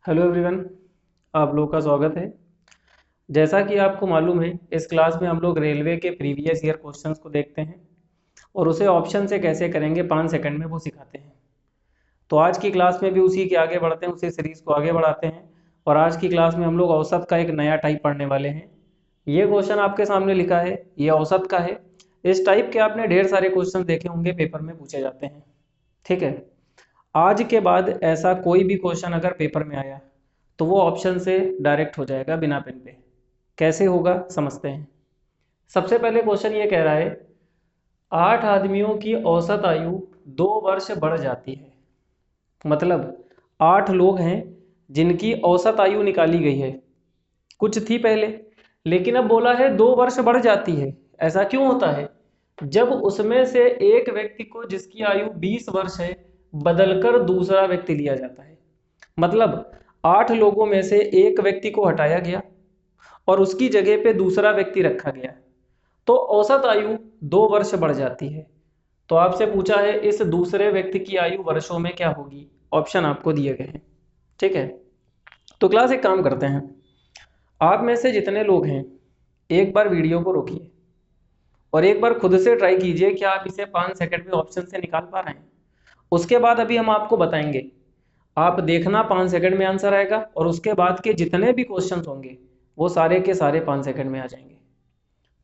Hello everyone, आप लोग का स्वागत है। जैसा कि आपको मालूम है, इस क्लास में हम लोग रेलवे के प्रीवियस ईयर क्वेश्चंस को देखते हैं और उसे ऑप्शन से कैसे करेंगे 5 सेकंड में वो सिखाते हैं। तो आज की क्लास में भी उसी के आगे बढ़ते हैं, उसी सीरीज़ को आगे बढ़ाते हैं। और आज की क्लास में हम लोग औसत का एक नया टाइप पढ़ने वाले हैं। ये क्वेश्चन आपके सामने लिखा है, ये औसत का है। इस टाइप के आपने ढेर सारे क्वेश्चन देखे होंगे, पेपर में पूछे जाते हैं। ठीक है। आज के बाद ऐसा कोई भी क्वेश्चन अगर पेपर में आया तो वो ऑप्शन से डायरेक्ट हो जाएगा बिना पेन पे। कैसे होगा समझते हैं। सबसे पहले क्वेश्चन ये कह रहा है, 8 आदमियों की औसत आयु 2 वर्ष बढ़ जाती है। मतलब 8 लोग हैं जिनकी औसत आयु निकाली गई है, कुछ थी पहले, लेकिन अब बोला है 2 वर्ष बढ़ जाती है। ऐसा क्यों होता है? जब उसमें से एक व्यक्ति को, जिसकी आयु 20 वर्ष है, बदलकर दूसरा व्यक्ति लिया जाता है। मतलब 8 लोगों में से एक व्यक्ति को हटाया गया और उसकी जगह पे दूसरा व्यक्ति रखा गया, तो औसत आयु 2 वर्ष बढ़ जाती है। तो आपसे पूछा है इस दूसरे व्यक्ति की आयु वर्षों में क्या होगी। ऑप्शन आपको दिए गए हैं। ठीक है। तो क्लास एक काम करते हैं, आप में से जितने लोग हैं एक बार वीडियो को रोकिए और एक बार खुद से ट्राई कीजिए कि आप इसे 5 सेकंड में ऑप्शन से निकाल पा रहे हैं। उसके बाद अभी हम आपको बताएंगे, आप देखना 5 सेकंड में आंसर आएगा और उसके बाद के जितने भी क्वेश्चन होंगे वो सारे के सारे 5 सेकंड में आ जाएंगे।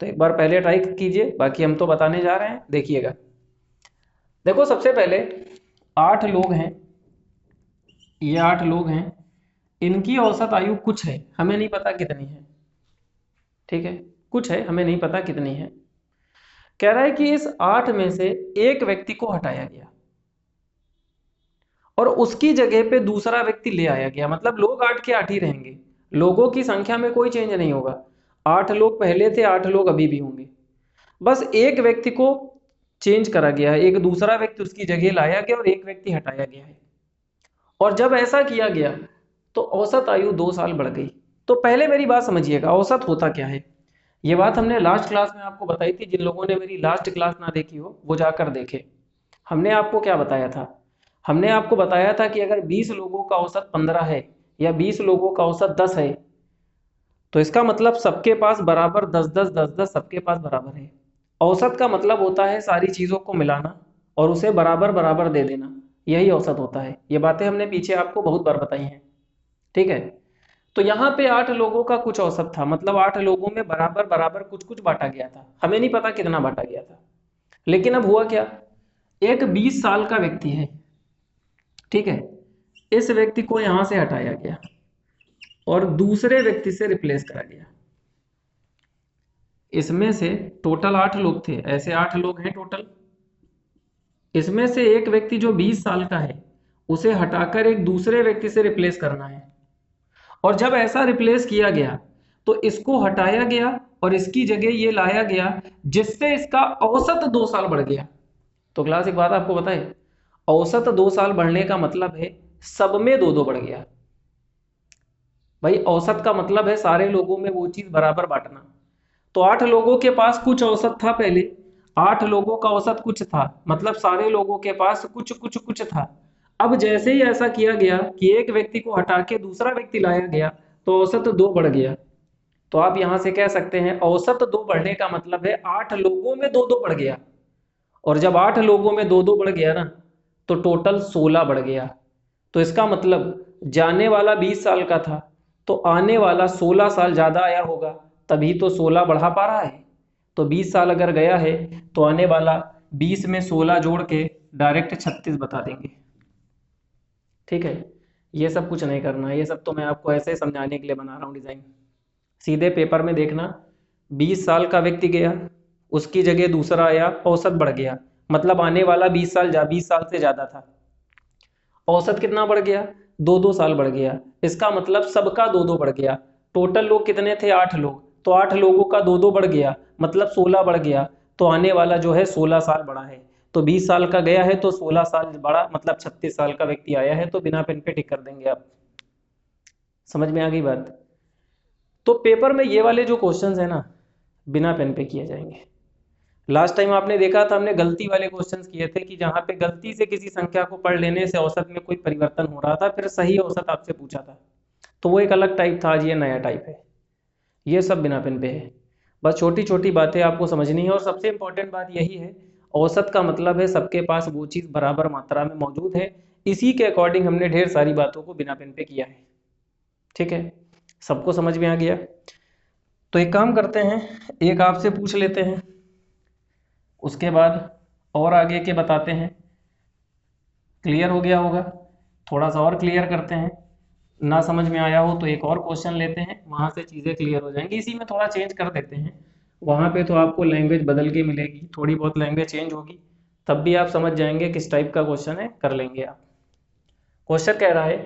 तो एक बार पहले ट्राई कीजिए, बाकी हम तो बताने जा रहे हैं, देखिएगा। देखो, सबसे पहले 8 लोग हैं, ये 8 लोग हैं, इनकी औसत आयु कुछ है, हमें नहीं पता कितनी है। ठीक है, कुछ है, हमें नहीं पता कितनी है। कह रहा है कि इस 8 में से एक व्यक्ति को हटाया गया और उसकी जगह पे दूसरा व्यक्ति ले आया गया। मतलब लोग 8 के 8 ही रहेंगे, लोगों की संख्या में कोई चेंज नहीं होगा। 8 लोग पहले थे, 8 लोग अभी भी होंगे। बस एक व्यक्ति को चेंज करा गया है, एक दूसरा व्यक्ति उसकी जगह लाया गया और एक व्यक्ति हटाया गया है। और जब ऐसा किया गया तो औसत आयु 2 साल बढ़ गई। तो पहले मेरी बात समझिएगा, औसत होता क्या है। ये बात हमने लास्ट क्लास में आपको बताई थी। जिन लोगों ने मेरी लास्ट क्लास ना देखी हो वो जाकर देखे। हमने आपको क्या बताया था? हमने आपको बताया था कि अगर 20 लोगों का औसत 15 है या 20 लोगों का औसत 10 है, तो इसका मतलब सबके पास बराबर 10 10 10 10 सबके पास बराबर है। औसत का मतलब होता है सारी चीजों को मिलाना और उसे बराबर बराबर दे देना, यही औसत होता है। ये बातें हमने पीछे आपको बहुत बार बताई हैं। ठीक है। तो यहाँ पे 8 लोगों का कुछ औसत था, मतलब 8 लोगों में बराबर बराबर कुछ कुछ बांटा गया था, हमें नहीं पता कितना बांटा गया था। लेकिन अब हुआ क्या, एक 20 साल का व्यक्ति है। ठीक है। इस व्यक्ति को यहां से हटाया गया और दूसरे व्यक्ति से रिप्लेस करा गया। इसमें से टोटल 8 लोग थे, ऐसे 8 लोग हैं टोटल। इसमें से एक व्यक्ति जो 20 साल का है उसे हटाकर एक दूसरे व्यक्ति से रिप्लेस करना है। और जब ऐसा रिप्लेस किया गया तो इसको हटाया गया और इसकी जगह ये लाया गया, जिससे इसका औसत 2 साल बढ़ गया। तो क्लास एक बात आपको बताए, औसत 2 साल बढ़ने का मतलब है सब में दो दो बढ़ गया। भाई औसत का मतलब है सारे लोगों में वो चीज बराबर बांटना। तो 8 लोगों के पास कुछ औसत था पहले, 8 लोगों का औसत कुछ था, मतलब सारे लोगों के पास कुछ कुछ कुछ था। अब जैसे ही ऐसा किया गया कि एक व्यक्ति को हटा के दूसरा व्यक्ति लाया गया तो औसत 2 बढ़ गया। तो आप यहां से कह सकते हैं औसत 2 बढ़ने का मतलब है 8 लोगों में दो दो बढ़ गया। और जब 8 लोगों में दो दो बढ़ गया ना, तो टोटल 16 बढ़ गया। तो इसका मतलब जाने वाला 20 साल का था तो आने वाला 16 साल ज्यादा आया होगा, तभी तो 16 बढ़ा पा रहा है। तो 20 साल अगर गया है तो आने वाला 20 में 16 जोड़ के डायरेक्ट 36 बता देंगे। ठीक है। ये सब कुछ नहीं करना है, ये सब तो मैं आपको ऐसे समझाने के लिए बना रहा हूँ डिजाइन। सीधे पेपर में देखना, 20 साल का व्यक्ति गया, उसकी जगह दूसरा आया, औसत बढ़ गया, मतलब आने वाला 20 साल से ज्यादा था। औसत कितना बढ़ गया? 2 2 साल बढ़ गया। इसका मतलब सबका दो दो बढ़ गया। टोटल लोग कितने थे? 8 लोग। तो 8 लोगों का दो दो बढ़ गया, मतलब 16 बढ़ गया। तो आने वाला जो है 16 साल बढ़ा है। तो 20 साल का गया है तो 16 साल बढ़ा, मतलब 36 साल का व्यक्ति आया है। तो बिना पेन पे टिक कर देंगे आप। समझ में आ गई बात? तो पेपर में ये वाले जो क्वेश्चंस है ना, बिना पेन पे किए जाएंगे। लास्ट टाइम आपने देखा था, हमने गलती वाले क्वेश्चंस किए थे कि जहां पे गलती से किसी संख्या को पढ़ लेने से औसत में कोई परिवर्तन हो रहा था, फिर सही औसत आपसे पूछा था। तो वो एक अलग टाइप था, आज ये नया टाइप है। ये सब बिना पेन पे है। बस छोटी छोटी बातें आपको समझनी है, और सबसे इंपॉर्टेंट बात यही है, औसत का मतलब है सबके पास वो चीज़ बराबर मात्रा में मौजूद है। इसी के अकॉर्डिंग हमने ढेर सारी बातों को बिना पेन पे किया है। ठीक है, सबको समझ में आ गया? तो एक काम करते हैं, एक आपसे पूछ लेते हैं, उसके बाद और आगे के बताते हैं। क्लियर हो गया होगा? थोड़ा सा और क्लियर करते हैं। ना समझ में आया हो तो एक और क्वेश्चन लेते हैं, वहां से चीज़ें क्लियर हो जाएंगी। इसी में थोड़ा चेंज कर देते हैं, वहां पे तो आपको लैंग्वेज बदल के मिलेगी, थोड़ी बहुत लैंग्वेज चेंज होगी, तब भी आप समझ जाएंगे किस टाइप का क्वेश्चन है, कर लेंगे आप। क्वेश्चन कह रहा है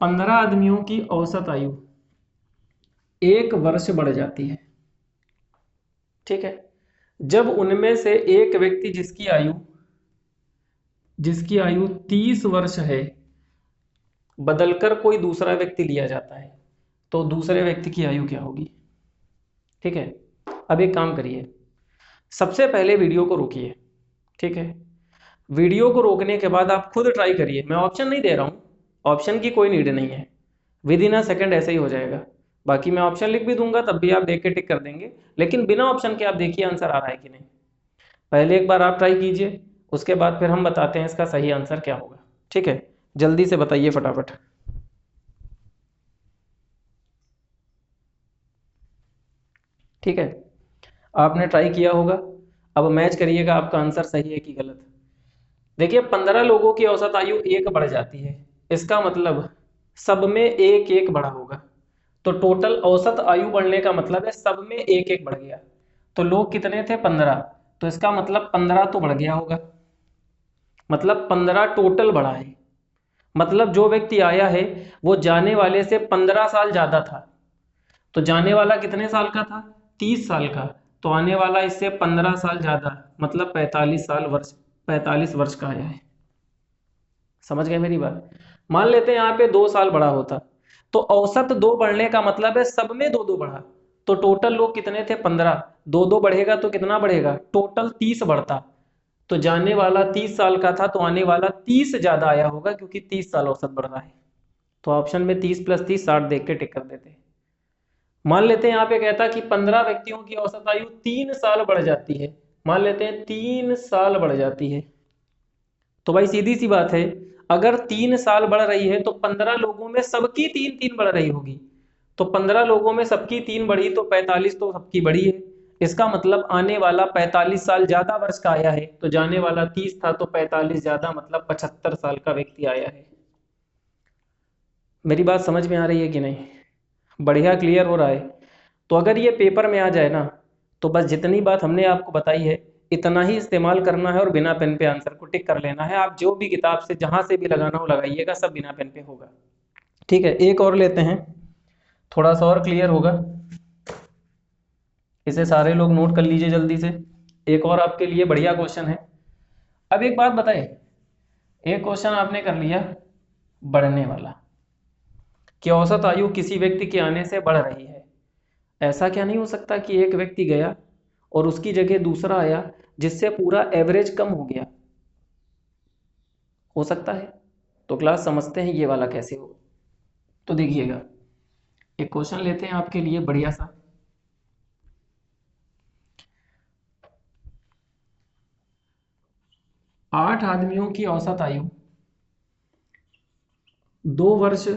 15 आदमियों की औसत आयु 1 वर्ष बढ़ जाती है। ठीक है, जब उनमें से एक व्यक्ति जिसकी आयु 30 वर्ष है बदलकर कोई दूसरा व्यक्ति लिया जाता है, तो दूसरे व्यक्ति की आयु क्या होगी? ठीक है, अब एक काम करिए, सबसे पहले वीडियो को रोकिए। ठीक है, वीडियो को रोकने के बाद आप खुद ट्राई करिए, मैं ऑप्शन नहीं दे रहा हूँ, ऑप्शन की कोई नीड नहीं है, विद इन अ सेकेंड ऐसे ही हो जाएगा। बाकी मैं ऑप्शन लिख भी दूंगा तब भी आप देख के टिक कर देंगे, लेकिन बिना ऑप्शन के आप देखिए आंसर आ रहा है कि नहीं। पहले एक बार आप ट्राई कीजिए, उसके बाद फिर हम बताते हैं इसका सही आंसर क्या होगा। ठीक है, जल्दी से बताइए फटाफट। ठीक है, आपने ट्राई किया होगा, अब मैच करिएगा आपका आंसर सही है कि गलत। देखिए 15 लोगों की औसत आयु 1 बढ़ जाती है, इसका मतलब सब में एक एक बढ़ा होगा, तो टोटल औसत आयु बढ़ने का मतलब है सब में एक एक बढ़ गया। तो लोग कितने थे? 15, तो इसका मतलब 15 तो बढ़ गया होगा, मतलब 15 टोटल बढ़ा है। मतलब जो व्यक्ति आया है वो जाने वाले से 15 साल ज्यादा था, तो जाने वाला कितने साल का था? 30 साल का, तो आने वाला इससे 15 साल ज्यादा, मतलब 45 वर्ष का आया है। समझ गए मेरी बात? मान लेते हैं यहाँ पे 2 साल बड़ा होता, तो औसत 2 बढ़ने का मतलब है सब में 2 2 बढ़ा, तो टोटल लोग कितने थे? 15, 2 2 बढ़ेगा तो कितना बढ़ेगा? टोटल 30 बढ़ता। तो जाने वाला 30 साल का था, तो आने वाला 30 ज्यादा आया होगा, क्योंकि 30 साल औसत बढ़ रहा है। तो ऑप्शन में 30 + 30 60 देख के टिक कर देते। मान लेते हैं यहाँ पे कहता कि 15 व्यक्तियों की औसत आयु 3 साल बढ़ जाती है, मान लेते हैं 3 साल बढ़ जाती है, तो भाई सीधी सी बात है, अगर 3 साल बढ़ रही है तो 15 लोगों में सबकी 3 3 बढ़ रही होगी, तो 15 लोगों में सबकी 3 बढ़ी तो 45 तो सबकी बढ़ी है। इसका मतलब आने वाला 45 साल ज्यादा वर्ष का आया है, तो जाने वाला 30 था, तो 45 ज्यादा मतलब 75 साल का व्यक्ति आया है। मेरी बात समझ में आ रही है कि नहीं? बढ़िया क्लियर हो रहा है? तो अगर ये पेपर में आ जाए ना, तो बस जितनी बात हमने आपको बताई है इतना ही इस्तेमाल करना है, और बिना पेन पे आंसर को टिक कर लेना है। आप जो भी किताब से जहां से भी लगाना हो लगाइएगा, सब बिना पेन पे होगा। ठीक है, एक और लेते हैं, थोड़ा सा और क्लियर होगा, इसे सारे लोग नोट कर लीजिए जल्दी से। एक और आपके लिए बढ़िया क्वेश्चन है। अब एक बात बताए, एक क्वेश्चन आपने कर लिया बढ़ने वाला, कि औसत आयु किसी व्यक्ति के आने से बढ़ रही है। ऐसा क्या नहीं हो सकता कि एक व्यक्ति गया और उसकी जगह दूसरा आया, जिससे पूरा एवरेज कम हो गया? हो सकता है। तो क्लास समझते हैं ये वाला कैसे हो। तो देखिएगा, एक क्वेश्चन लेते हैं आपके लिए बढ़िया सा। आठ आदमियों की औसत आयु 2 वर्ष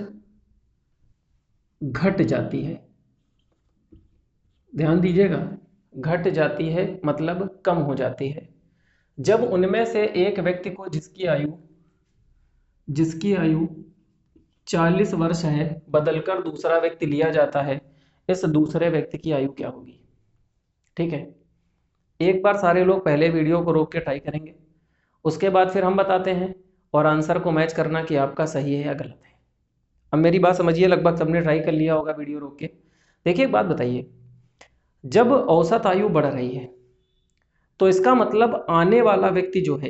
घट जाती है। ध्यान दीजिएगा, घट जाती है मतलब कम हो जाती है, जब उनमें से एक व्यक्ति को जिसकी आयु 40 वर्ष है बदलकर दूसरा व्यक्ति लिया जाता है, इस दूसरे व्यक्ति की आयु क्या होगी? ठीक है, एक बार सारे लोग पहले वीडियो को रोक के ट्राई करेंगे, उसके बाद फिर हम बताते हैं, और आंसर को मैच करना कि आपका सही है या गलत है। अब मेरी बात समझिए, लगभग सबने ट्राई कर लिया होगा वीडियो रोक के। देखिए एक बात बताइए, जब औसत आयु बढ़ रही है तो इसका मतलब आने वाला व्यक्ति जो है,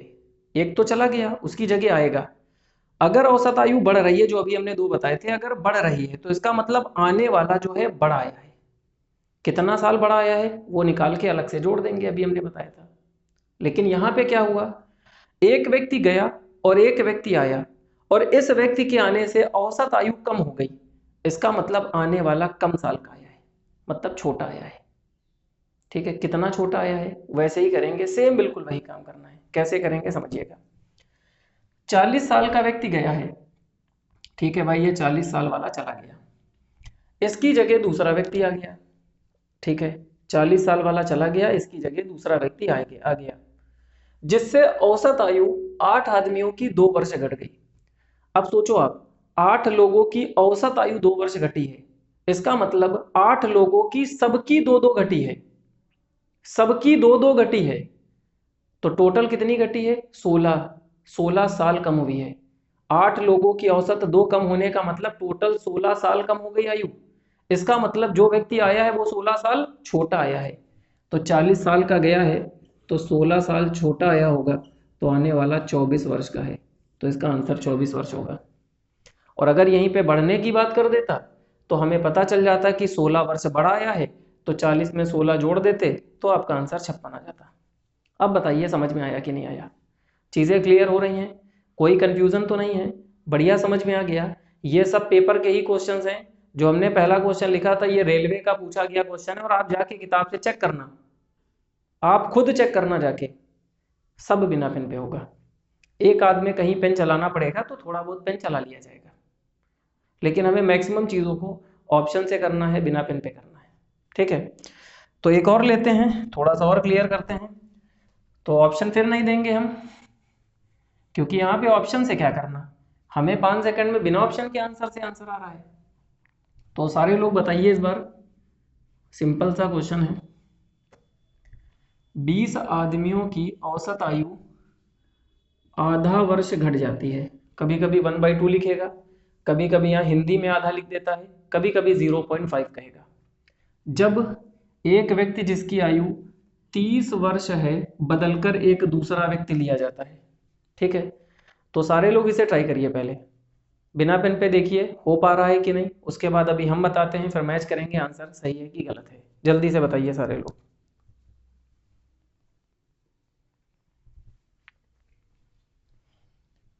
एक तो चला गया, उसकी जगह आएगा। अगर औसत आयु बढ़ रही है, जो अभी हमने 2 बताए थे, अगर बढ़ रही है तो इसका मतलब आने वाला जो है बड़ा आया है। कितना साल बड़ा आया है वो निकाल के अलग से जोड़ देंगे, अभी हमने बताया था। लेकिन यहाँ पे क्या हुआ, एक व्यक्ति गया और एक व्यक्ति आया, और इस व्यक्ति के आने से औसत आयु कम हो गई। इसका मतलब आने वाला कम साल का आया है, मतलब छोटा आया है। ठीक है, कितना छोटा आया है वैसे ही करेंगे, सेम बिल्कुल वही काम करना है। कैसे करेंगे समझिएगा। 40 साल का व्यक्ति गया है, ठीक है भाई, ये 40 साल वाला चला गया, इसकी जगह दूसरा व्यक्ति आ गया। ठीक है, 40 साल वाला चला गया, इसकी जगह दूसरा व्यक्ति आ गया, जिससे औसत आयु 8 आदमियों की 2 वर्ष घट गई। अब सोचो आप, 8 लोगों की औसत आयु 2 वर्ष घटी है, इसका मतलब 8 लोगों की सबकी 2-2 घटी है, सबकी 2-2 घटी है, तो टोटल कितनी घटी है? 16 साल कम हुई है। 8 लोगों की औसत 2 कम होने का मतलब टोटल 16 साल कम हो गई आयु। इसका मतलब जो व्यक्ति आया है वो 16 साल छोटा आया है। तो 40 साल का गया है तो 16 साल छोटा आया होगा, तो आने वाला 24 वर्ष का है, तो इसका आंसर 24 वर्ष होगा। और अगर यहीं पे बढ़ने की बात कर देता तो हमें पता चल जाता कि 16 वर्ष बड़ा आया है, तो 40 में 16 जोड़ देते तो आपका आंसर 56 आ जाता। अब बताइए समझ में आया कि नहीं आया? चीज़ें क्लियर हो रही हैं? कोई कंफ्यूजन तो नहीं है? बढ़िया समझ में आ गया? ये सब पेपर के ही क्वेश्चंस हैं। जो हमने पहला क्वेश्चन लिखा था ये रेलवे का पूछा गया क्वेश्चन है, और आप जाके किताब से चेक करना, आप खुद चेक करना जाके, सब बिना पेन पे होगा। एक आध में कहीं पेन चलाना पड़ेगा तो थोड़ा बहुत पेन चला लिया जाएगा, लेकिन हमें मैक्सिमम चीज़ों को ऑप्शन से करना है, बिना पेन पे करना है। ठीक है, तो एक और लेते हैं, थोड़ा सा और क्लियर करते हैं। तो ऑप्शन फिर नहीं देंगे हम, क्योंकि यहाँ पे ऑप्शन से क्या करना, हमें 5 सेकंड में बिना ऑप्शन के आंसर से आंसर आ रहा है। तो सारे लोग बताइए इस बार, सिंपल सा क्वेश्चन है। 20 आदमियों की औसत आयु आधा वर्ष घट जाती है। कभी कभी 1/2 लिखेगा, कभी कभी यहाँ हिंदी में आधा लिख देता है, कभी कभी 0.5 कहेगा। जब एक व्यक्ति जिसकी आयु 30 वर्ष है बदलकर एक दूसरा व्यक्ति लिया जाता है। ठीक है, तो सारे लोग इसे ट्राई करिए, पहले बिना पेन पे देखिए हो पा रहा है कि नहीं, उसके बाद अभी हम बताते हैं, फिर मैच करेंगे आंसर सही है कि गलत है। जल्दी से बताइए सारे लोग।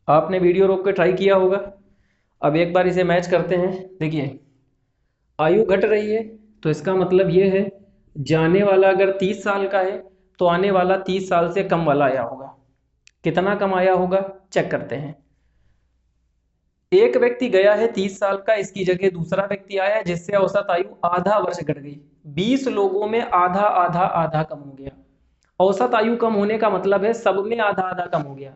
आपने वीडियो रोक के ट्राई किया होगा, अब एक बार इसे मैच करते हैं। देखिए आयु घट रही है, तो इसका मतलब ये है जाने वाला अगर 30 साल का है तो आने वाला 30 साल से कम वाला आया होगा। कितना कम आया होगा चेक करते हैं। एक व्यक्ति गया है 30 साल का, इसकी जगह दूसरा व्यक्ति आया जिससे औसत आयु आधा वर्ष घट गई। 20 लोगों में आधा आधा आधा कम हो गया। औसत आयु कम होने का मतलब है सब में आधा आधा कम हो गया,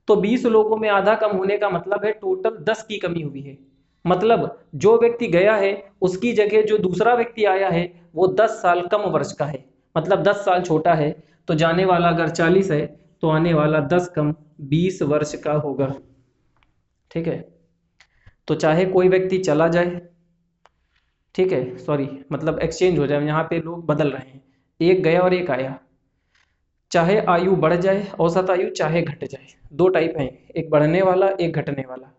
तो 20 लोगों में आधा कम होने का मतलब है टोटल 10 की कमी हुई है। मतलब जो व्यक्ति गया है उसकी जगह जो दूसरा व्यक्ति आया है वो 10 साल कम वर्ष का है, मतलब 10 साल छोटा है। तो जाने वाला अगर 40 है तो आने वाला 10 कम 20 वर्ष का होगा। ठीक है, तो चाहे कोई व्यक्ति चला जाए, ठीक है, सॉरी मतलब एक्सचेंज हो जाए, यहाँ पे लोग बदल रहे हैं, एक गया और एक आया, चाहे आयु बढ़ जाए औसत आयु चाहे घट जाए, दो टाइप हैं, एक बढ़ने वाला एक घटने वाला,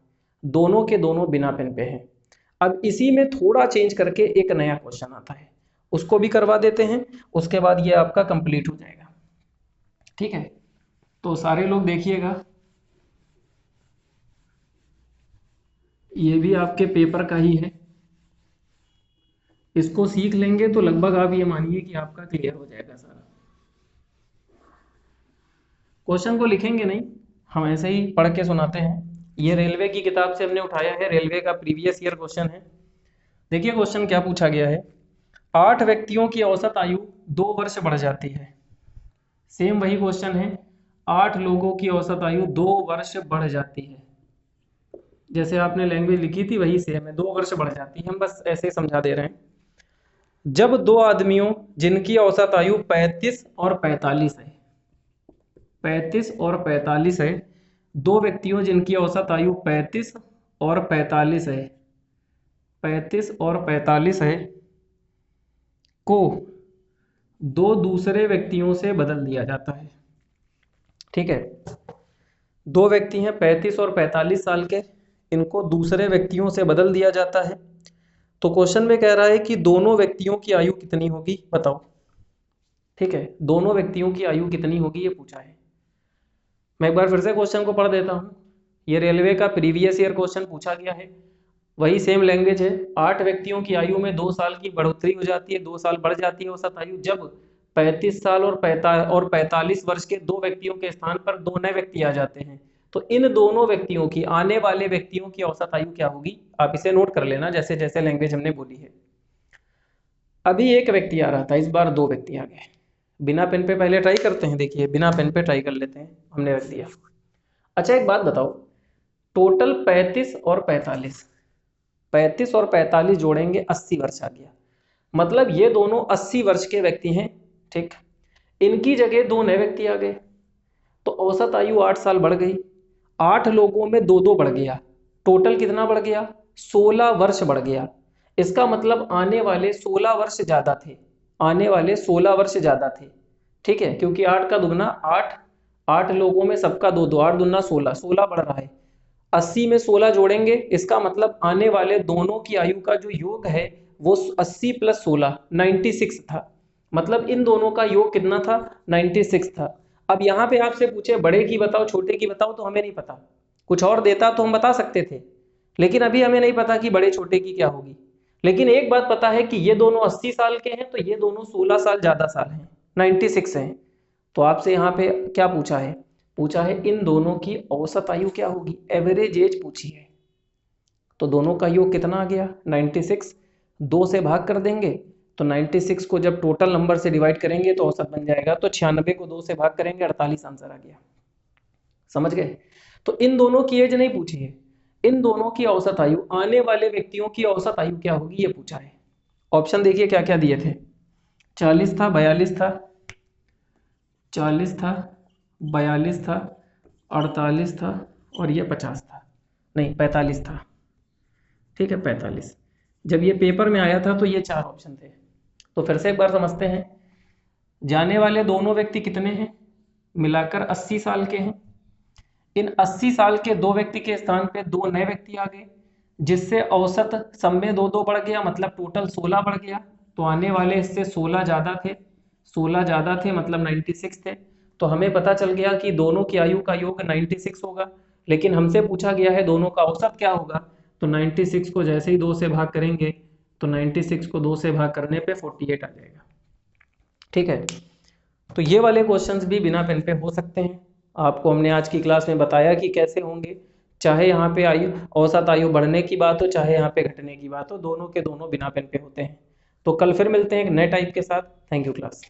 दोनों के दोनों बिना पेन पे हैं। अब इसी में थोड़ा चेंज करके एक नया क्वेश्चन आता है, उसको भी करवा देते हैं, उसके बाद ये आपका कंप्लीट हो जाएगा। ठीक है, तो सारे लोग देखिएगा, ये भी आपके पेपर का ही है, इसको सीख लेंगे तो लगभग आप ये मानिए कि आपका क्लियर हो जाएगा सारा। क्वेश्चन को लिखेंगे नहीं, हम ऐसे ही पढ़ के सुनाते हैं। ये रेलवे की किताब से हमने उठाया है, रेलवे का प्रीवियस ईयर क्वेश्चन है। देखिए क्वेश्चन क्या पूछा गया है। 8 व्यक्तियों की औसत आयु 2 वर्ष बढ़ जाती है। सेम वही क्वेश्चन है, 8 लोगों की औसत आयु 2 वर्ष बढ़ जाती है। जैसे आपने लैंग्वेज लिखी थी वही सेम है, 2 वर्ष बढ़ जाती है, हम बस ऐसे समझा दे रहे हैं। जब 2 आदमियों जिनकी औसत आयु 35 और 45 है, 35 और 45 है, 2 व्यक्तियों जिनकी औसत आयु 35 और 45 है, 35 और 45 है, को 2 दूसरे व्यक्तियों से बदल दिया जाता है। ठीक है, 2 व्यक्ति हैं 35 और 45 साल के, इनको दूसरे व्यक्तियों से बदल दिया जाता है। तो क्वेश्चन में कह रहा है कि दोनों व्यक्तियों की आयु कितनी होगी बताओ। ठीक है, दोनों व्यक्तियों की आयु कितनी होगी ये पूछा है। मैं एक बार फिर से क्वेश्चन को पढ़ देता हूँ। ये रेलवे का प्रीवियस ईयर क्वेश्चन पूछा गया है। वही सेम लैंग्वेज है। 8 व्यक्तियों की आयु में 2 साल की बढ़ोतरी हो जाती है, 2 साल बढ़ जाती है औसत आयु, जब 35 साल और 45 वर्ष के 2 व्यक्तियों के स्थान पर 2 नए व्यक्ति आ जाते हैं। तो इन दोनों व्यक्तियों की, आने वाले व्यक्तियों की औसत आयु क्या होगी, आप इसे नोट कर लेना जैसे जैसे लैंग्वेज हमने बोली है। अभी एक व्यक्ति आ रहा था, इस बार 2 व्यक्ति आ गए। बिना पेन पे पहले ट्राई करते हैं, देखिए बिना पेन पे ट्राई कर लेते हैं, हमने रख दिया। अच्छा एक बात बताओ, टोटल 35 और 45, 35 और 45 जोड़ेंगे 80 वर्ष आ गया। मतलब ये दोनों 80 वर्ष के व्यक्ति हैं, ठीक। इनकी जगह 2 नए व्यक्ति आ गए, तो औसत आयु 8 साल बढ़ गई। 8 लोगों में 2-2 बढ़ गया, टोटल कितना बढ़ गया, 16 वर्ष बढ़ गया। इसका मतलब आने वाले 16 वर्ष ज्यादा थे, आने वाले 16 वर्ष ज्यादा थे, ठीक है। क्योंकि 8 का दुगना 8, 8 लोगों में सबका 2-2, 8 दूना 16, 16 बढ़ रहा है। 80 में 16 जोड़ेंगे, इसका मतलब आने वाले दोनों की आयु का जो योग है वो 80 + 16 96 था। मतलब इन दोनों का योग कितना था, 96 था। अब यहाँ पे आपसे पूछे बड़े की बताओ छोटे की बताओ, तो हमें नहीं पता, कुछ और देता तो हम बता सकते थे, लेकिन अभी हमें नहीं पता कि बड़े छोटे की क्या होगी। लेकिन एक बात पता है कि ये दोनों 80 साल के हैं, तो ये दोनों 16 साल ज्यादा साल हैं, 96 हैं। तो आपसे यहाँ पे क्या पूछा है, पूछा है इन दोनों की औसत आयु क्या होगी, एवरेज एज पूछी है। तो दोनों का योग कितना आ गया, 96, 2 से भाग कर देंगे तो 96 को जब टोटल नंबर से डिवाइड करेंगे तो औसत बन जाएगा। तो 96 को 2 से भाग करेंगे, 48 आंसर आ गया। समझ गए। तो इन दोनों की एज नहीं पूछी है, इन दोनों की औसत आयु, आने वाले व्यक्तियों की औसत आयु क्या होगी ये पूछा है। ऑप्शन देखिए क्या क्या दिए थे, 40 था, 42 था, 40 था, 42 था, 48 था, और ये 50 था, नहीं 45 था, ठीक है 45। जब ये पेपर में आया था तो ये 4 ऑप्शन थे। तो फिर से एक बार समझते हैं, जाने वाले दोनों व्यक्ति कितने हैं, मिलाकर 80 साल के हैं। इन 80 साल के 2 व्यक्ति के स्थान पे 2 नए व्यक्ति आ गए, जिससे औसत सब में 2-2 बढ़ गया, मतलब टोटल 16 बढ़ गया। तो आने वाले इससे 16 ज्यादा थे, 16 ज्यादा थे मतलब 96 थे। तो हमें पता चल गया कि दोनों की आयु का योग 96 होगा। लेकिन हमसे पूछा गया है दोनों का औसत क्या होगा, तो 96 को जैसे ही 2 से भाग करेंगे तो 96 को 2 से भाग करने पे 48 आ जाएगा, ठीक है। तो ये वाले क्वेश्चंस भी बिना पेन पे हो सकते हैं। आपको हमने आज की क्लास में बताया कि कैसे होंगे, चाहे यहाँ पे आयु, औसत आयु बढ़ने की बात हो, चाहे यहाँ पे घटने की बात हो, दोनों के दोनों बिना पेन पे होते हैं। तो कल फिर मिलते हैं एक नए टाइप के साथ। Thank you class.